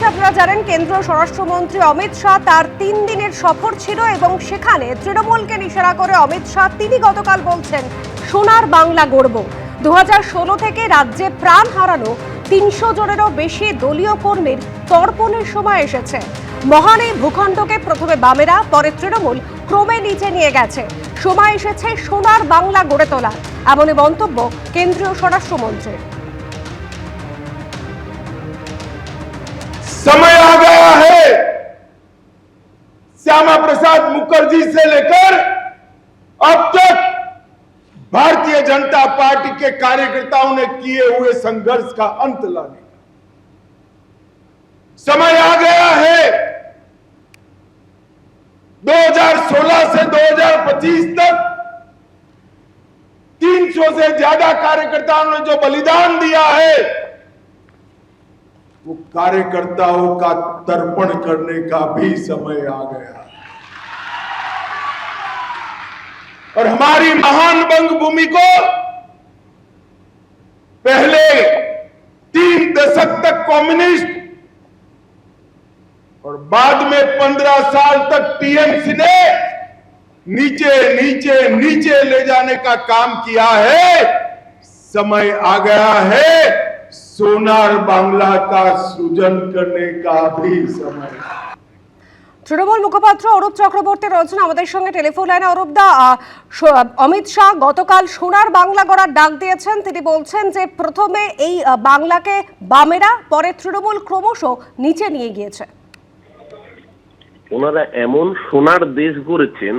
আপনারা জানেন কেন্দ্রীয় স্বরাষ্ট্রমন্ত্রী অমিত শাহ তার 3 দিনের সফর ছিল এবং সেখানে তৃণমূলকে নিশানা করে অমিত শাহ তিনি গতকাল বলছেন সোনার বাংলা গড়ব। 2016 থেকে রাজ্যে প্রাণ হারানো 300 জনেরও বেশি দলীয় কর্মীর তর্পণের সময় এসেছে। মহান এই ভূখণ্ডকে প্রথমে বামেরা, পরে তৃণমূল ক্রমে নিচে নিয়ে গেছে। সময় এসেছে সোনার বাংলা গড়ে তোলার, এমনই মন্তব্য কেন্দ্রীয় স্বরাষ্ট্রমন্ত্রী। समय आ गया है श्यामा प्रसाद मुखर्जी से लेकर अब तक भारतीय जनता पार्टी के कार्यकर्ताओं ने किए हुए संघर्ष का अंत लाने का समय आ गया है। 2016 से 2025 तक 300 से ज्यादा कार्यकर्ताओं ने जो बलिदान दिया है, वो कार्यकर्ताओं का तर्पण करने का भी समय आ गया और हमारी महान बंगभूमि को पहले 3 दशक तक कम्युनिस्ट और बाद में 15 साल तक टीएमसी ने नीचे नीचे नीचे ले जाने का काम किया है। समय आ गया है सोनार बांग्ला का सृजन करने का भी समय। তৃণমূল মুখপাত্র অরূপ চক্রবর্তী রয়েছেন আমাদের সঙ্গে টেলিফোন লাইনে। অরূপ দা, অমিত শাহ গতকাল সোনার বাংলা গড়ার ডাক দিয়েছেন। তিনি বলছেন যে প্রথমে এই বাংলাকে বামেরা, পরে তৃণমূল ক্রমশ নিচে নিয়ে গিয়েছে। ওনারা এমন সোনার দেশ গড়েছেন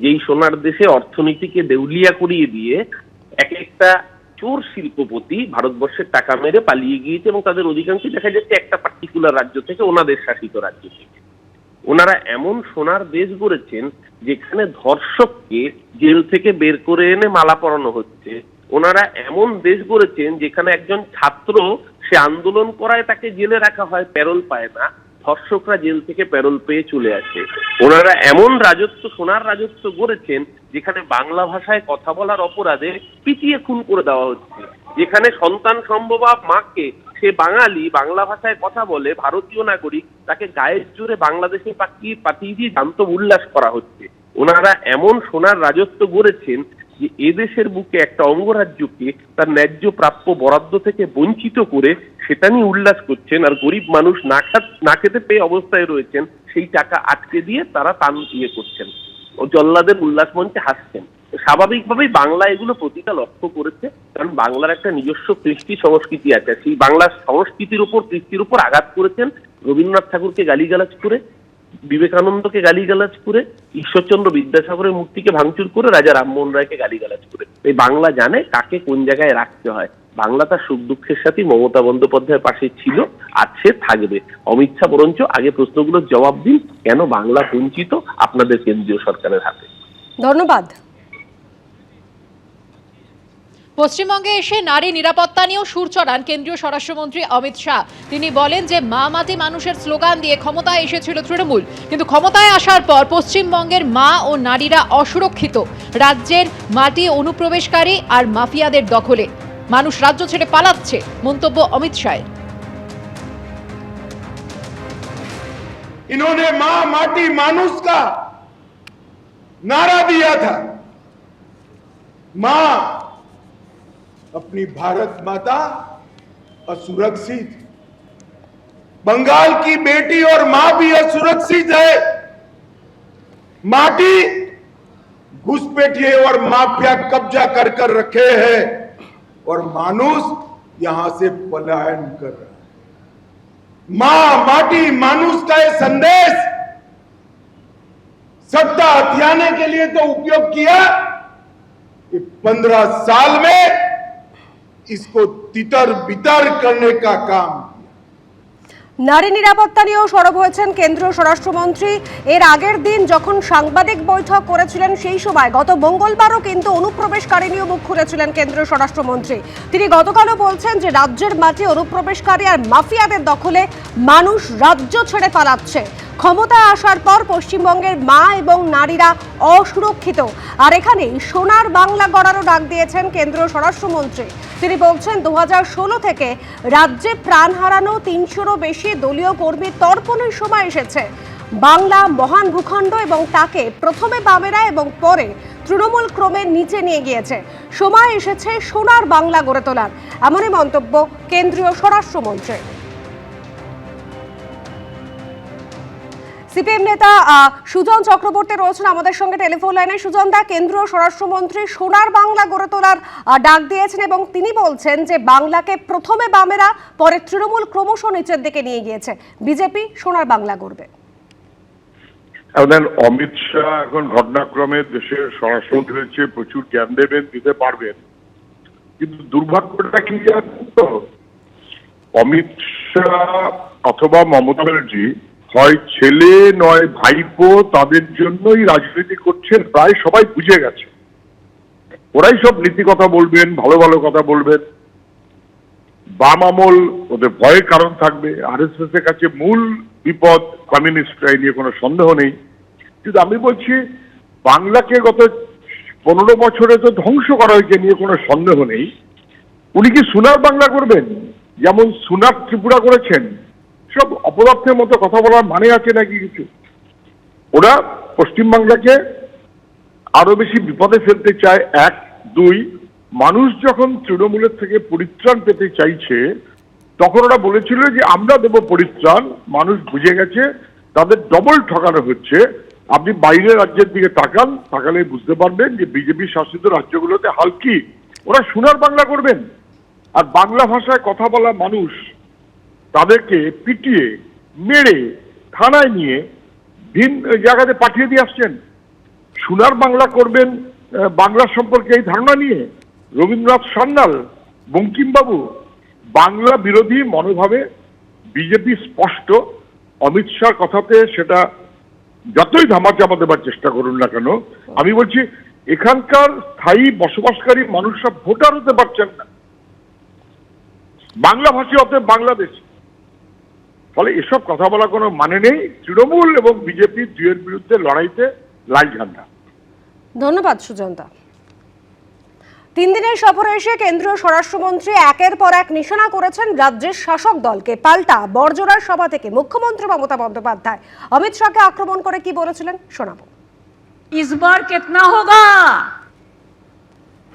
যেই সোনার দেশে অর্থনীতিকে দেউলিয়া করিয়ে দিয়ে এক একটা চোর শিল্পপতি ভারতবর্ষের টাকা মেরে পালিয়ে গিয়েছে এবং তাদের অধিকাংশই দেখা যাচ্ছে একটা পার্টিকুলার রাজ্য থেকে, ওনাদের শাসিত রাজ্য থেকে। ওনারা এমন সোনার দেশ গড়েছেন যেখানে ধর্ষককে জেল থেকে বের করে এনে মালা পরানো হচ্ছে। ওনারা এমন দেশ গড়েছেন যেখানে একজন ছাত্র সে আন্দোলন করায় তাকে জেলে রাখা হয়, প্যারোল পায় না, ধর্ষকরা জেল থেকে প্যারোল পেয়ে চলে আসে। ওনারা এমন রাজত্ব, সোনার রাজত্ব গড়েছেন যেখানে বাংলা ভাষায় কথা বলার অপরাধে পিটিয়ে খুন করে দেওয়া হচ্ছে। যেখানে সন্তান সম্ভবা মাকে, সে বাঙালি, বাংলা ভাষায় কথা বলে, ভারতীয় নাগরিক, তাকে গায়ের জোরে বাংলাদেশে পাঠিয়ে দিয়ে জান্ত উল্লাস করা হচ্ছে। ওনারা এমন সোনার রাজত্ব গড়েছেন যে এদেশের বুকে একটা অঙ্গরাজ্যকে তার ন্যায্য প্রাপ্য বরাদ্দ থেকে বঞ্চিত করে সেটা নিয়ে উল্লাস করছেন, আর গরিব মানুষ না খেতে পেয়ে অবস্থায় রয়েছেন, সেই টাকা আটকে দিয়ে তারা টান ইয়ে করছেন ও জল্লাদের উল্লাস মঞ্চে হাসছেন। স্বাভাবিকভাবেই বাংলা এগুলো প্রতিটা লক্ষ্য করেছে, কারণ বাংলার একটা নিজস্ব কৃষ্টি সংস্কৃতি আছে। সেই বাংলার সংস্কৃতির উপর, কৃষ্টির উপর আঘাত করেছেন রবীন্দ্রনাথ ঠাকুরকে গালিগালাজ করে, বিবেকানন্দকে গালিগালাজ করে, ঈশ্বরচন্দ্র বিদ্যাসাগরের মূর্তিকে ভাঙচুর করে, রাজা রামমোহন রায়কে গালিগালাজ করে। এই বাংলা জানে কাকে কোন জায়গায় রাখতে হয়। বাংলা তার সুখ দুঃখের সাথে মমতা বন্দ্যোপাধ্যায়ের পাশে ছিল, আছে, থাকবে। অমিত শাহ বরঞ্চ আগে প্রশ্নগুলোর জবাব দিন, কেন বাংলা বঞ্চিত আপনাদের কেন্দ্রীয় সরকারের হাতে। ধন্যবাদ। পশ্চিমবঙ্গে এসে নারী নিরাপত্তা নিয়েও সুর চড়ান কেন্দ্রীয় স্বরাষ্ট্রমন্ত্রী অমিত শাহ। তিনি বলেন যে মা মাটি মানুষের স্লোগান দিয়ে ক্ষমতায় এসেছিল তৃণমূল, কিন্তু ক্ষমতায় আসার পর পশ্চিমবঙ্গের মা ও নারীরা অসুরক্ষিত। রাজ্যের মাটি অনুপ্রবেশকারী আর মাফিয়াদের দখলে, মানুষ রাজ্য ছেড়ে পালাচ্ছে, মন্তব্য অমিত শাহের। इन्होंने मां माटी मानुष का नारा दिया था। मां अपनी भारत माता असुरक्षित, बंगाल की बेटी और मां भी असुरक्षित है। माटी घुसपैठिए और माफिया कब्जा कर रखे हैं और मानुष यहां से पलायन कर रहा है। मां माटी मानुष का ये संदेश सत्ता हथियाने के लिए तो उपयोग किया, कि 15 साल में इसको तितर बितर करने का काम। নারী নিরাপত্তা নিয়েও সরব হয়েছেন কেন্দ্রীয় স্বরাষ্ট্রমন্ত্রী। এর আগের দিন যখন সাংবাদিক বৈঠক করেছিলেন সেই সময় গত মঙ্গলবারও কিন্তু অনুপ্রবেশকারী নিয়েও মুখ খুলেছিলেন কেন্দ্রীয় স্বরাষ্ট্রমন্ত্রী। তিনি গতকালও বলছেন যে রাজ্যের মাটি অনুপ্রবেশকারী আর মাফিয়াদের দখলে, মানুষ রাজ্য ছেড়ে পালাচ্ছে। ক্ষমতায় আসার পর পশ্চিমবঙ্গের মা এবং নারীরা অসুরক্ষিত, আর এখানে সোনার বাংলা গড়ারও ডাক দিয়েছেন কেন্দ্রীয় স্বরাষ্ট্রমন্ত্রী। তিনি বলছেন 2016 থেকে রাজ্যে প্রাণ হারানো 300-রও বেশি দলীয় কর্মীর তর্পণের সময় এসেছে। বাংলা মহান ভূখণ্ড এবং তাকে প্রথমে বামেরা এবং পরে তৃণমূল ক্রমে নিচে নিয়ে গিয়েছে। সময় এসেছে সোনার বাংলা গড়ে তোলার, এমনই মন্তব্য কেন্দ্রীয় স্বরাষ্ট্রমন্ত্রী। সিপিএম নেতা সুজন চক্রবর্তী রয়েছেন আমাদের সঙ্গে টেলিফোন লাইনে। সুজন দা, কেন্দ্রীয় স্বরাষ্ট্রমন্ত্রী সোনার বাংলা গড়ে তোলার ডাক দিয়েছেন এবং তিনি বলছেন যে বাংলাকে প্রথমে বামেরা, পরে তৃণমূল ক্রমশ নিচের দিকে নিয়ে গিয়েছে, বিজেপি সোনার বাংলা গড়বে। অমিত শাহ এখন ঘটনাক্রমে দেশের স্বরাষ্ট্রমন্ত্রী হয়েছে, প্রচুর জ্ঞান দেবেন, দিতে পারবেন, কিন্তু দুর্ভাগ্যটা কি জানেন তো, অমিত শাহ অথবা মমতা ব্যানার্জি হয় ছেলে নয় ভাইপো, তাদের জন্যই রাজনীতি করছেন, প্রায় সবাই বুঝে গেছে। ওরাই সব নীতি কথা বলবেন, ভালো ভালো কথা বলবেন। বাম আমল ওদের ভয়ের কারণ থাকবে, আরএসএস এর কাছে মূল বিপদ কমিউনিস্টরা, এই নিয়ে কোনো সন্দেহ নেই। কিন্তু আমি বলছি বাংলাকে গত 15 বছরে তো ধ্বংস করা হয়েছে, নিয়ে কোনো সন্দেহ নেই। উনি কি সোনার বাংলা করবেন, যেমন সোনার ত্রিপুরা করেছেন? সব অপদার্থের মতো কথা বলার মানে আছে নাকি কিছু? ওরা পশ্চিমবাংলাকে আরো বেশি বিপদে ফেলতে চায়, 1, 2। মানুষ যখন তৃণমূলের থেকে পরিত্রাণ পেতে চাইছে, তখন ওরা বলেছিল যে আমরা দেব পরিত্রাণ। মানুষ বুঝে গেছে তাদের ডবল ঠকানো হচ্ছে। আপনি বাইরের রাজ্যের দিকে তাকান, তাকালে বুঝতে পারবেন যে বিজেপি শাসিত রাজ্যগুলোতে হাল কি। ওরা সোনার বাংলা করবেন, আর বাংলা ভাষায় কথা বলা মানুষ তাদেরকে পিটিয়ে মেরে থানায় নিয়ে ভিন জায়গাতে পাঠিয়ে দিয়ে আসছেন। সোনার বাংলা করবেন বাংলা সম্পর্কে এই ধারণা নিয়ে রবীন্দ্রনাথ সান্যাল, বঙ্কিমবাবু। বাংলা বিরোধী মনোভাবে বিজেপি স্পষ্ট। অমিত শাহর কথাতে সেটা যতই ধামাচাপা দেবার চেষ্টা করুন না কেন, আমি বলছি এখানকার স্থায়ী বসবাসকারী মানুষরা ভোটার হতে পারছেন না, বাংলা ভাষী অতএব বাংলাদেশ। ফলে এসব কথা বলা কোনো মানে নেই। তৃণমূল এবং বিজেপি দুয়ের বিরুদ্ধে লড়াইতে লাল ঝান্ডা। ধন্যবাদ সুজনদা। 3 দিনের সফরে এসে কেন্দ্রীয় স্বরাষ্ট্রমন্ত্রী একের পর এক নিশানা করেছেন রাজ্যের শাসক দলকে। পাল্টা বড়জোড়ার সভা থেকে মুখ্যমন্ত্রী মমতা বন্দ্যোপাধ্যায় অমিত শাহকে আক্রমণ করে কি বলেছিলেন শোনাবো। ইসবার কেতনা হোগা,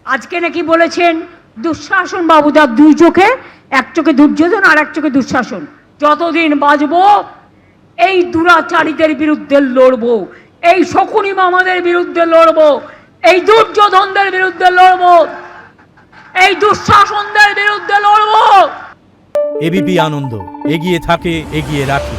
আজকে নাকি বলেছেন দুঃশাসন বাবুদার 2 চোখে, এক চোখে দুর্যোধন আর এক চোখে দুঃশাসন। যতদিন বাঁচবো এই দুরাচারীদের বিরুদ্ধে লড়বো, এই শকুনি মামাদের বিরুদ্ধে লড়বো, এই দুর্যোধনদের বিরুদ্ধে লড়বো, এই দুঃশাসনদের বিরুদ্ধে লড়বো। এবিপি আনন্দ, এগিয়ে থাকে, এগিয়ে রাখে।